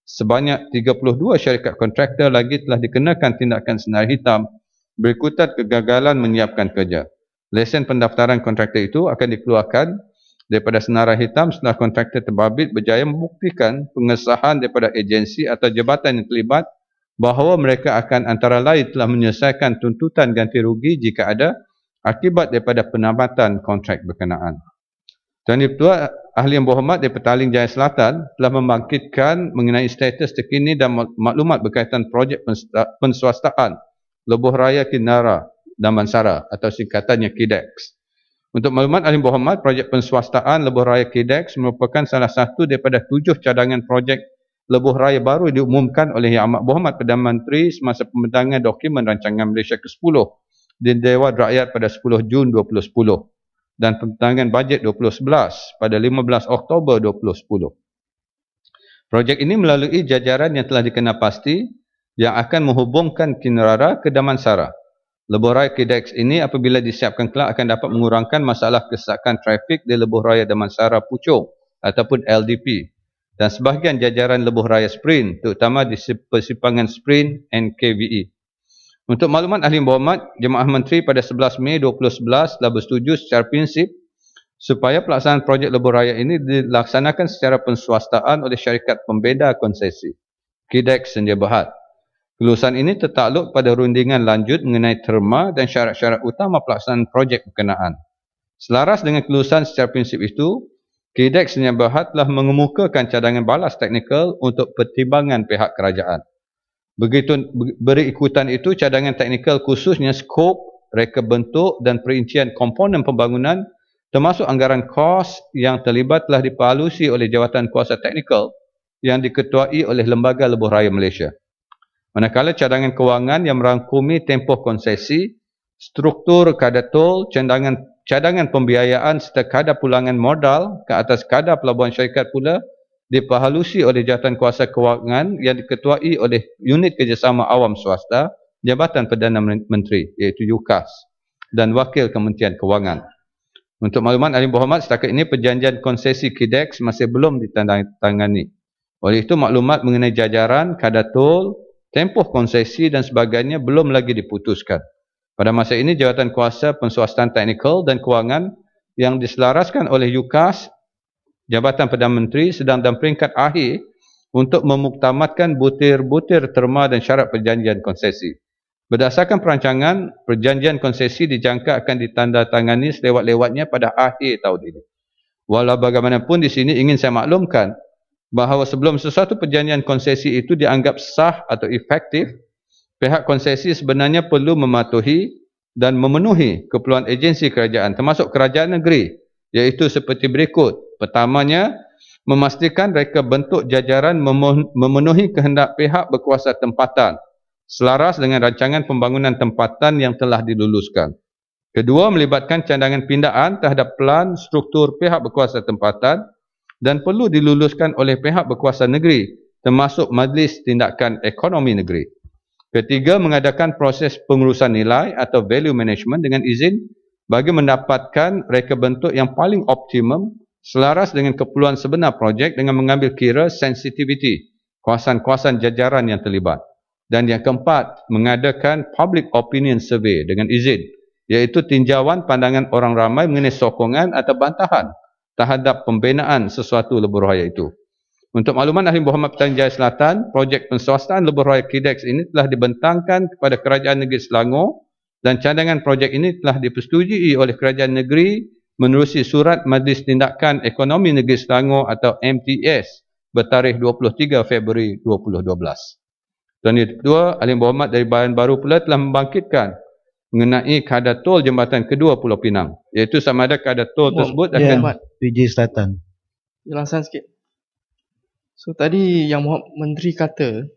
sebanyak 32 syarikat kontraktor lagi telah dikenakan tindakan senarai hitam berikutan kegagalan menyiapkan kerja. Lesen pendaftaran kontraktor itu akan dikeluarkan daripada senarai hitam setelah kontraktor terbabit berjaya membuktikan pengesahan daripada agensi atau jabatan yang terlibat bahawa mereka akan antara lain telah menyelesaikan tuntutan ganti rugi jika ada akibat daripada penambatan kontrak berkenaan. Tuan Ketua, Ahli Yang Berhormat dari Petaling Jaya Selatan telah membangkitkan mengenai status terkini dan maklumat berkaitan projek penswastaan Lebuh Raya Kinara Damansara atau singkatannya KIDEX. Untuk maklumat Ahli Berhormat, projek penswastaan Lebuh Raya KIDEX merupakan salah satu daripada 7 cadangan projek Lebuh Raya baru diumumkan oleh Yang Amat Berhormat Perdana Menteri semasa pembentangan dokumen rancangan Malaysia ke-10 di Dewan Rakyat pada 10 Jun 2010 dan pembentangan bajet 2011 pada 15 Oktober 2010. Projek ini melalui jajaran yang telah dikenal pasti yang akan menghubungkan Kinrara ke Damansara. Lebuh Raya KIDEX ini apabila disiapkan kelak akan dapat mengurangkan masalah kesesakan trafik di Lebuh Raya Damansara Puchong ataupun LDP dan sebahagian jajaran Lebuh Raya Sprint terutama di persimpangan Sprint NKVE. Untuk maklumat Ahli Berhormat, Jemaah Menteri pada 11 Mei 2011 telah bersetuju secara prinsip supaya pelaksanaan projek Lebuh Raya ini dilaksanakan secara penswastaan oleh syarikat pembeda konsesi KIDEX Sedia Berhad. Kelulusan ini tertakluk pada rundingan lanjut mengenai terma dan syarat-syarat utama pelaksanaan projek berkenaan. Selaras dengan kelulusan secara prinsip itu, KIDEX Sedia Berhad telah mengemukakan cadangan balas teknikal untuk pertimbangan pihak kerajaan. Begitu berikutan itu, cadangan teknikal khususnya skop, reka bentuk dan perincian komponen pembangunan termasuk anggaran kos yang terlibat telah dipalusi oleh Jawatan Kuasa Teknikal yang diketuai oleh Lembaga Lebuh Raya Malaysia. Manakala cadangan kewangan yang merangkumi tempoh konsesi, struktur kadar tol, cadangan pembiayaan serta kadar pulangan modal ke atas kadar pelabuhan syarikat pula dipahalusi oleh Jawatan Kuasa Kewangan yang diketuai oleh Unit Kerjasama Awam Swasta, Jabatan Perdana Menteri iaitu UKAS dan Wakil Kementerian Kewangan. Untuk maklumat Ahli Berhormat, setakat ini perjanjian konsesi KIDEX masih belum ditandatangani. Oleh itu, maklumat mengenai jajaran, kadar tol, tempoh konsesi dan sebagainya belum lagi diputuskan. Pada masa ini, Jawatan Kuasa Penswastaan Teknikal dan Kewangan yang diselaraskan oleh UKAS, Jabatan Perdana Menteri sedang dalam peringkat akhir untuk memuktamadkan butir-butir terma dan syarat perjanjian konsesi. Berdasarkan perancangan, perjanjian konsesi dijangka akan ditandatangani selewat-lewatnya pada akhir tahun ini. Walau bagaimanapun di sini ingin saya maklumkan bahawa sebelum sesuatu perjanjian konsesi itu dianggap sah atau efektif, pihak konsesi sebenarnya perlu mematuhi dan memenuhi keperluan agensi kerajaan termasuk kerajaan negeri, iaitu seperti berikut. Pertamanya, memastikan reka bentuk jajaran memenuhi kehendak pihak berkuasa tempatan selaras dengan rancangan pembangunan tempatan yang telah diluluskan. Kedua, melibatkan cadangan pindaan terhadap pelan struktur pihak berkuasa tempatan dan perlu diluluskan oleh pihak berkuasa negeri termasuk Majlis Tindakan Ekonomi Negeri. Ketiga, mengadakan proses pengurusan nilai atau value management dengan izin bagi mendapatkan reka bentuk yang paling optimum selaras dengan keperluan sebenar projek dengan mengambil kira sensitiviti kawasan-kawasan jajaran yang terlibat. Dan yang keempat, mengadakan public opinion survey dengan izin, iaitu tinjauan pandangan orang ramai mengenai sokongan atau bantahan terhadap pembinaan sesuatu Lebuh Raya itu. Untuk makluman Ahli Berhormat Petaling Jaya Selatan, projek penswastaan Lebuh Raya KIDEX ini telah dibentangkan kepada Kerajaan Negeri Selangor dan cadangan projek ini telah dipersetujui oleh Kerajaan Negeri menerusi Surat Majlis Tindakan Ekonomi Negeri Selangor atau MTS bertarikh 23 Februari 2012. Dan yang kedua, Ahli Berhormat dari Badan Baru pula telah membangkitkan mengenai kadar tol jambatan kedua Pulau Pinang, iaitu sama ada kadar tol tersebut akan
PJ Selatan.
Jelasan sikit. So tadi Yang Menteri kata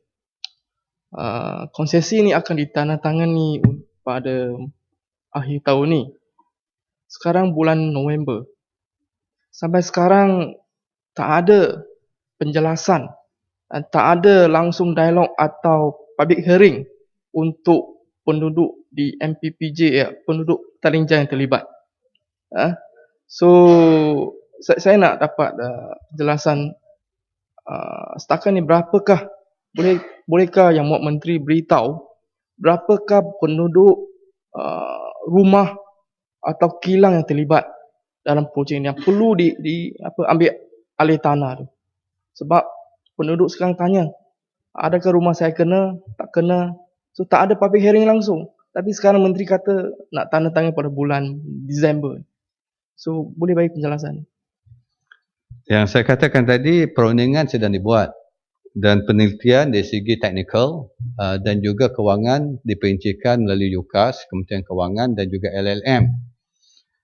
konsesi ni akan ditandatangani pada akhir tahun ni. Sekarang bulan November. Sampai sekarang tak ada penjelasan, tak ada langsung dialog atau public hearing untuk penduduk di MPPJ, penduduk Petaling Jaya yang terlibat. So saya nak dapat penjelasan setakat ni berapakah, bolehkah Yang Menteri beritahu berapakah penduduk rumah atau kilang yang terlibat dalam projek ini yang perlu ambil alih tanah tu. Sebab penduduk sekarang tanya, adakah rumah saya kena, tak kena. So tak ada public hearing langsung. Tapi sekarang Menteri kata nak tanda tangan pada bulan Disember. So boleh bagi penjelasan.
Yang saya katakan tadi, perundingan sedang dibuat dan penelitian dari segi teknikal dan juga kewangan diperincikan melalui UKAS, Kementerian Kewangan dan juga LLM.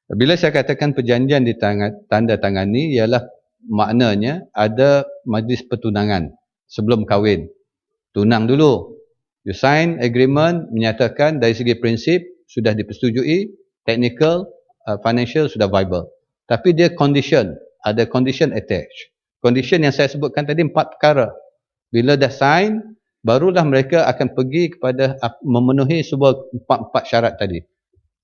Bila saya katakan perjanjian ditandatangani ialah maknanya ada majlis pertunangan sebelum kahwin. Tunang dulu. You sign agreement menyatakan dari segi prinsip sudah dipersetujui, technical, financial sudah viable. Tapi dia condition, ada condition attached. Condition yang saya sebutkan tadi 4 perkara. Bila dah sign, barulah mereka akan pergi kepada memenuhi sebuah 4 syarat tadi.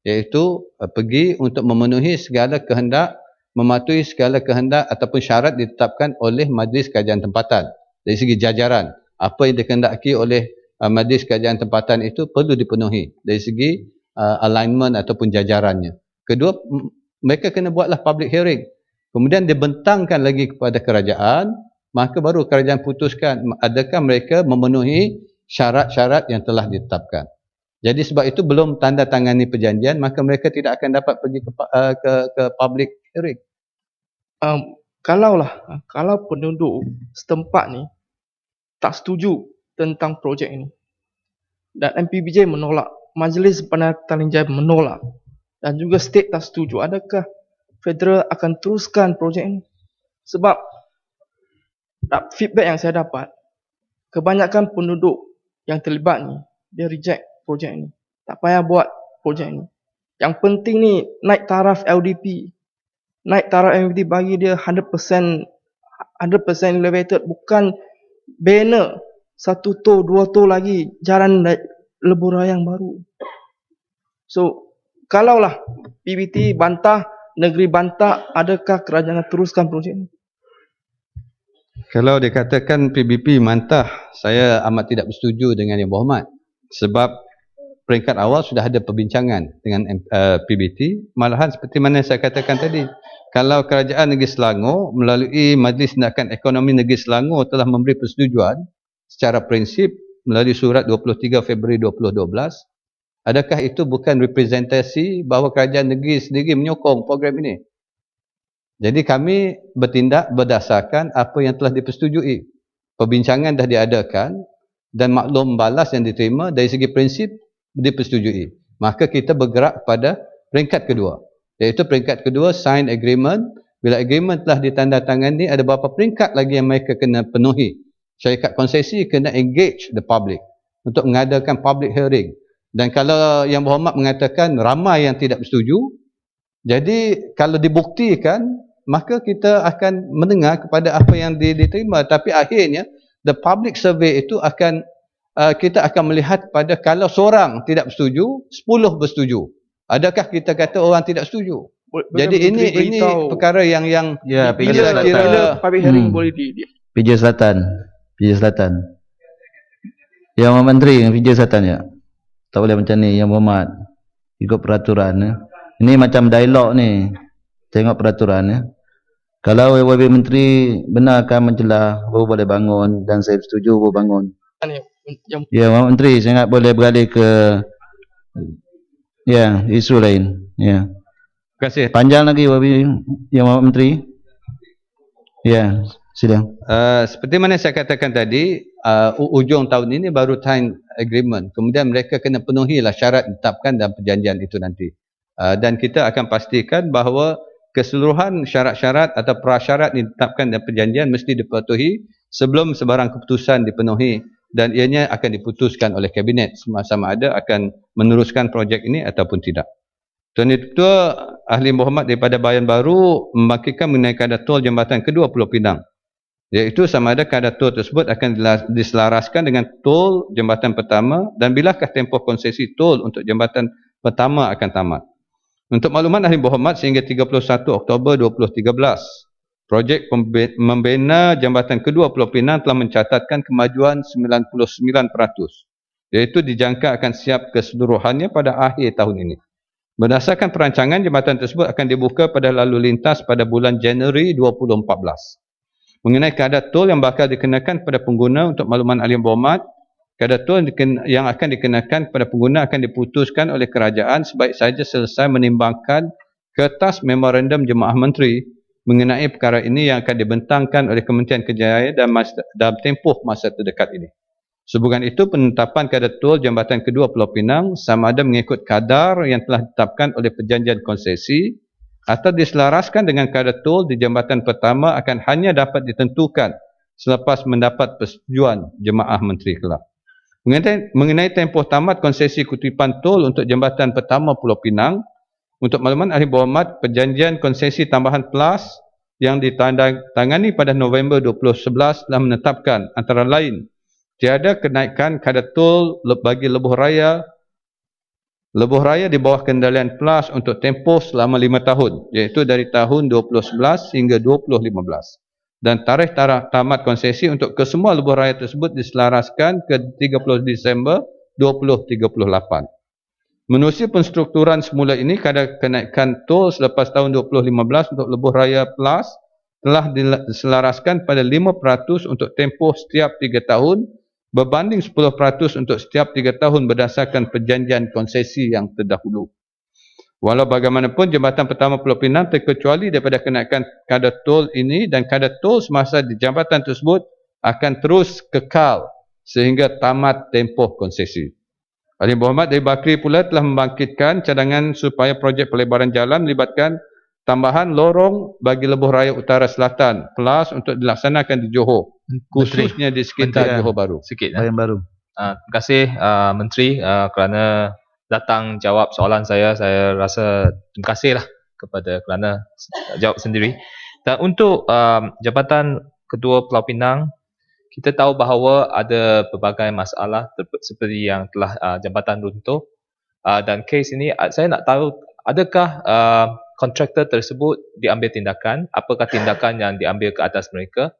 Iaitu pergi untuk memenuhi segala kehendak, mematuhi segala kehendak ataupun syarat ditetapkan oleh Majlis Kajian Tempatan. Dari segi jajaran, apa yang dikehendaki oleh Majlis Kajian Tempatan itu perlu dipenuhi dari segi alignment ataupun jajarannya. Kedua, mereka kena buatlah public hearing. Kemudian dibentangkan lagi kepada kerajaan, maka baru kerajaan putuskan adakah mereka memenuhi syarat-syarat yang telah ditetapkan. Jadi sebab itu belum tanda tangani perjanjian, maka mereka tidak akan dapat pergi ke public hearing.
Kalau penduduk setempat ni tak setuju tentang projek ini dan MPBJ menolak, Majlis Penatangjaban menolak dan juga state tak setuju, adakah federal akan teruskan projek ini? Sebab feedback yang saya dapat, kebanyakan penduduk yang terlibat ni dia reject projek ini. Tak payah buat projek ini. Yang penting ni naik taraf LDP. Naik taraf LDP bagi dia 100% elevated, bukan banner 1 tol, 2 tol lagi jalan lebuh raya yang baru. So, kalaulah PBT bantah, negeri bantah, adakah kerajaan teruskan projek ini?
Kalau dikatakan PBP mantah, saya amat tidak bersetuju dengan Yang Berhormat. Sebab peringkat awal sudah ada perbincangan dengan PBT. Malahan seperti mana saya katakan tadi, kalau Kerajaan Negeri Selangor melalui Majlis Tindakan Ekonomi Negeri Selangor telah memberi persetujuan secara prinsip melalui surat 23 Februari 2012, adakah itu bukan representasi bahawa Kerajaan Negeri sendiri menyokong program ini? Jadi kami bertindak berdasarkan apa yang telah dipersetujui. Perbincangan dah diadakan dan maklum balas yang diterima dari segi prinsip dipersetujui. Maka kita bergerak pada peringkat kedua. Iaitu peringkat kedua, sign agreement. Bila agreement telah ditandatangani, ada beberapa peringkat lagi yang mereka kena penuhi. Syarikat konsesi kena engage the public untuk mengadakan public hearing. Dan kalau Yang Berhormat mengatakan ramai yang tidak bersetuju, jadi kalau dibuktikan, maka kita akan mendengar kepada apa yang diterima. Tapi akhirnya, the public survey itu akan kita akan melihat pada kalau seorang tidak bersetuju, 10 bersetuju. Adakah kita kata orang tidak setuju? Jadi ini perkara yang
Ya, PJ
bila
Selatan.
public hearing boleh
PJ Selatan. Yang Menteri dengan PJ Selatan ya. Tak boleh macam ni, Yang Berhormat. Ikut peraturan ya. Ini macam dialog ni. Tengok peraturan ya. Kalau YB Menteri benarkan mencelah, baru boleh bangun, dan saya setuju baru bangun. Ya, Menteri saya ingat boleh beralih ke isu lain. Ya.
Terima kasih.
Panjang lagi Yang Menteri. Ya, sila.
Seperti mana saya katakan tadi, ujung tahun ini baru sign agreement. Kemudian mereka kena penuhilah syarat ditetapkan dalam perjanjian itu nanti. Dan kita akan pastikan bahawa keseluruhan syarat-syarat atau prasyarat ditetapkan dalam perjanjian mesti dipatuhi sebelum sebarang keputusan dipenuhi, dan ianya akan diputuskan oleh Kabinet sama ada akan meneruskan projek ini ataupun tidak. Tuan Ketua Ahli Berhormat daripada Bayan Baru membangkitkan mengenai kadar tol jambatan kedua Pulau Pinang. Iaitu sama ada kadar tol tersebut akan diselaraskan dengan tol jambatan pertama dan bilakah tempoh konsesi tol untuk jambatan pertama akan tamat. Untuk makluman Ahli Berhormat, sehingga 31 Oktober 2013, projek membina jambatan kedua Pulau Pinang telah mencatatkan kemajuan 99%, iaitu dijangka akan siap keseluruhannya pada akhir tahun ini. Berdasarkan perancangan, jambatan tersebut akan dibuka pada lalu lintas pada bulan Januari 2014. Mengenai kadar tol yang bakal dikenakan kepada pengguna, untuk makluman Ahli Berhormat, kadar tol yang akan dikenakan kepada pengguna akan diputuskan oleh kerajaan sebaik saja selesai menimbangkan kertas memorandum Jemaah Menteri mengenai perkara ini yang akan dibentangkan oleh Kementerian Kejayaan dalam tempoh masa terdekat ini. Sehubungan itu, penetapan kadar tol jambatan kedua Pulau Pinang sama ada mengikut kadar yang telah ditetapkan oleh perjanjian konsesi atau diselaraskan dengan kadar tol di jambatan pertama akan hanya dapat ditentukan selepas mendapat persetujuan Jemaah Menteri kelak. Mengenai tempoh tamat konsesi kutipan tol untuk jambatan pertama Pulau Pinang, untuk makluman Ahli Berhormat, perjanjian konsesi tambahan PLAS yang ditandatangani pada November 2011 telah menetapkan antara lain tiada kenaikan kadar tol bagi lebuh raya di bawah kendalian PLAS untuk tempoh selama 5 tahun, iaitu dari tahun 2011 hingga 2015. Dan tarikh tamat konsesi untuk kesemua lebuh raya tersebut diselaraskan ke 30 Disember 2038. Menerusi penstrukturan semula ini, kadar kenaikan tol selepas tahun 2015 untuk lebuh raya PLAS telah diselaraskan pada 5% untuk tempoh setiap 3 tahun berbanding 10% untuk setiap 3 tahun berdasarkan perjanjian konsesi yang terdahulu. Walau bagaimanapun, jambatan pertama Pulau Pinang terkecuali daripada kenaikan kadar tol ini dan kadar tol semasa di jambatan tersebut akan terus kekal sehingga tamat tempoh konsesi. Ahli Berhormat dari Bakri pula telah membangkitkan cadangan supaya projek pelebaran jalan melibatkan tambahan lorong bagi lebuh raya utara selatan PLAS untuk dilaksanakan di Johor, khususnya di sekitar Johor Bahru.
Bayan Baru.
Terima kasih Menteri kerana datang jawab soalan saya. Saya rasa terima kasihlah kepada kerana jawab sendiri. Dan untuk Jabatan Kedua Pulau Pinang, kita tahu bahawa ada pelbagai masalah seperti yang telah jambatan runtuh. Dan kes ini saya nak tahu, adakah kontraktor tersebut diambil tindakan, apakah tindakan yang diambil ke atas mereka,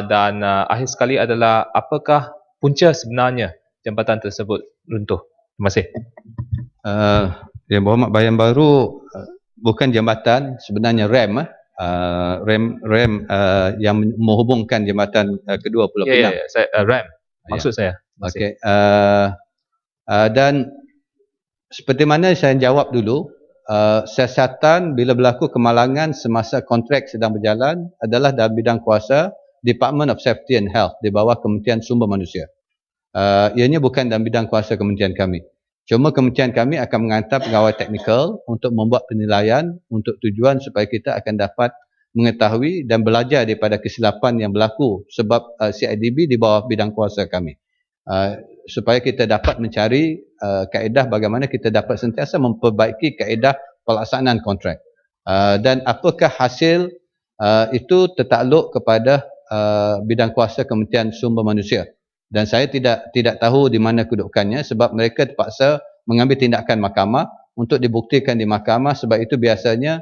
dan akhir sekali adalah apakah punca sebenarnya jambatan tersebut runtuh. Terima kasih.
Yang Berhormat, Bayan Baru bukan jambatan, sebenarnya rem yang menghubungkan jambatan kedua Pulau Pinang.
Rem maksud saya.
Okey. Dan seperti mana saya jawab dulu, siasatan bila berlaku kemalangan semasa kontrak sedang berjalan adalah dalam bidang kuasa Department of Safety and Health di bawah Kementerian Sumber Manusia. Ianya bukan dalam bidang kuasa kementerian kami. Cuma kementerian kami akan menghantar pegawai teknikal untuk membuat penilaian untuk tujuan supaya kita akan dapat mengetahui dan belajar daripada kesilapan yang berlaku sebab CIDB di bawah bidang kuasa kami. Supaya kita dapat mencari kaedah bagaimana kita dapat sentiasa memperbaiki kaedah pelaksanaan kontrak. Dan apakah hasil itu tertakluk kepada bidang kuasa Kementerian Sumber Manusia. Dan saya tidak tahu di mana kedudukannya sebab mereka terpaksa mengambil tindakan mahkamah untuk dibuktikan di mahkamah, sebab itu biasanya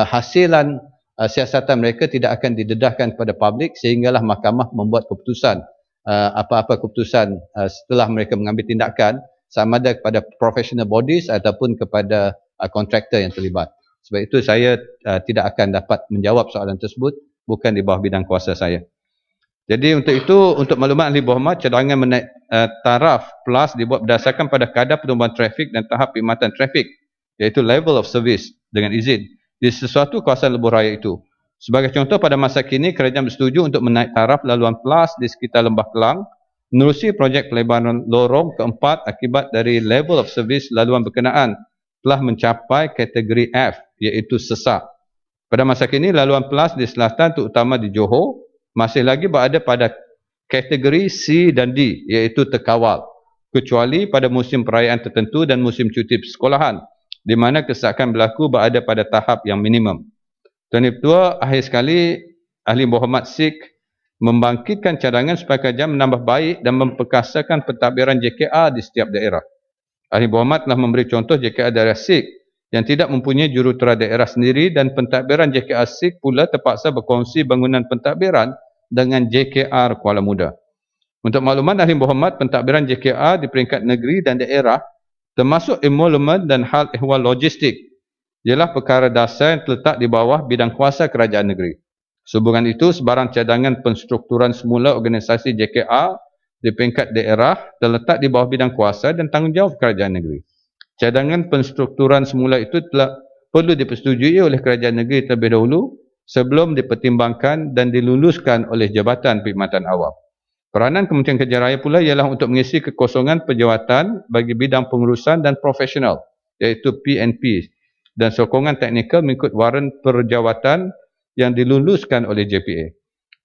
hasilan siasatan mereka tidak akan didedahkan kepada publik sehinggalah mahkamah membuat keputusan. Apa-apa keputusan setelah mereka mengambil tindakan sama ada kepada professional bodies ataupun kepada kontraktor yang terlibat. Sebab itu saya tidak akan dapat menjawab soalan tersebut, bukan di bawah bidang kuasa saya. Jadi untuk itu, untuk maklumat Ahli Berhormat, cadangan menaik taraf PLAS dibuat berdasarkan pada kadar pertumbuhan trafik dan tahap perkhidmatan trafik, iaitu level of service dengan izin di sesuatu kawasan lebuh raya itu. Sebagai contoh, pada masa kini kerajaan bersetuju untuk menaik taraf laluan PLAS di sekitar Lembah Kelang menerusi projek pelebaran lorong keempat akibat dari level of service laluan berkenaan telah mencapai kategori F, iaitu sesak. Pada masa kini laluan PLAS di selatan terutama di Johor masih lagi berada pada kategori C dan D, iaitu terkawal, kecuali pada musim perayaan tertentu dan musim cuti persekolahan, di mana kesesakan berlaku berada pada tahap yang minimum. Tuan Ketua, akhir sekali Ahli Berhormat SIK membangkitkan cadangan supaya kerajaan menambah baik dan memperkasakan pentadbiran JKR di setiap daerah. Ahli Berhormat telah memberi contoh JKR daerah SIK yang tidak mempunyai jurutera daerah sendiri, dan pentadbiran JKR SIK pula terpaksa berkongsi bangunan pentadbiran dengan JKR Kuala Muda. Untuk makluman Ahli Berhormat, pentadbiran JKR di peringkat negeri dan daerah termasuk emolumen dan hal ehwal logistik ialah perkara dasar yang terletak di bawah bidang kuasa kerajaan negeri. Sehubungan itu, sebarang cadangan penstrukturan semula organisasi JKR di peringkat daerah terletak di bawah bidang kuasa dan tanggungjawab kerajaan negeri. Cadangan penstrukturan semula itu telah perlu dipersetujui oleh kerajaan negeri terlebih dahulu sebelum dipertimbangkan dan diluluskan oleh Jabatan Perkhidmatan Awam. Peranan Kementerian Kerja Raya pula ialah untuk mengisi kekosongan pejawatan bagi bidang pengurusan dan profesional, iaitu PNP, dan sokongan teknikal mengikut waran perjawatan yang diluluskan oleh JPA.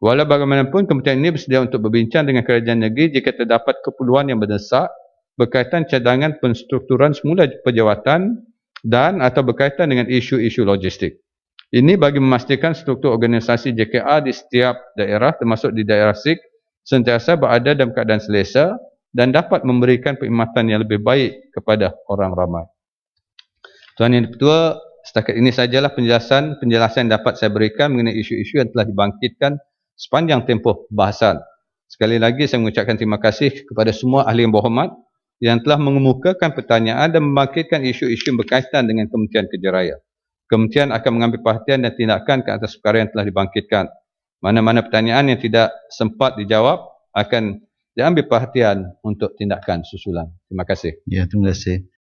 Walau bagaimanapun, kementerian ini bersedia untuk berbincang dengan kerajaan negeri jika terdapat keperluan yang mendesak berkaitan cadangan penstrukturan semula pejawatan dan atau berkaitan dengan isu-isu logistik. Ini bagi memastikan struktur organisasi JKR di setiap daerah termasuk di daerah SIG sentiasa berada dalam keadaan selesa dan dapat memberikan perkhidmatan yang lebih baik kepada orang ramai. Tuan Yang Ketua, setakat ini sajalah penjelasan yang dapat saya berikan mengenai isu-isu yang telah dibangkitkan sepanjang tempoh bahasan. Sekali lagi saya mengucapkan terima kasih kepada semua ahli yang berhormat yang telah mengemukakan pertanyaan dan membangkitkan isu-isu yang berkaitan dengan Kementerian Kerja Raya. Kementerian akan mengambil perhatian dan tindakan ke atas perkara yang telah dibangkitkan. Mana-mana pertanyaan yang tidak sempat dijawab akan diambil perhatian untuk tindakan susulan. Terima kasih.
Ya, terima kasih.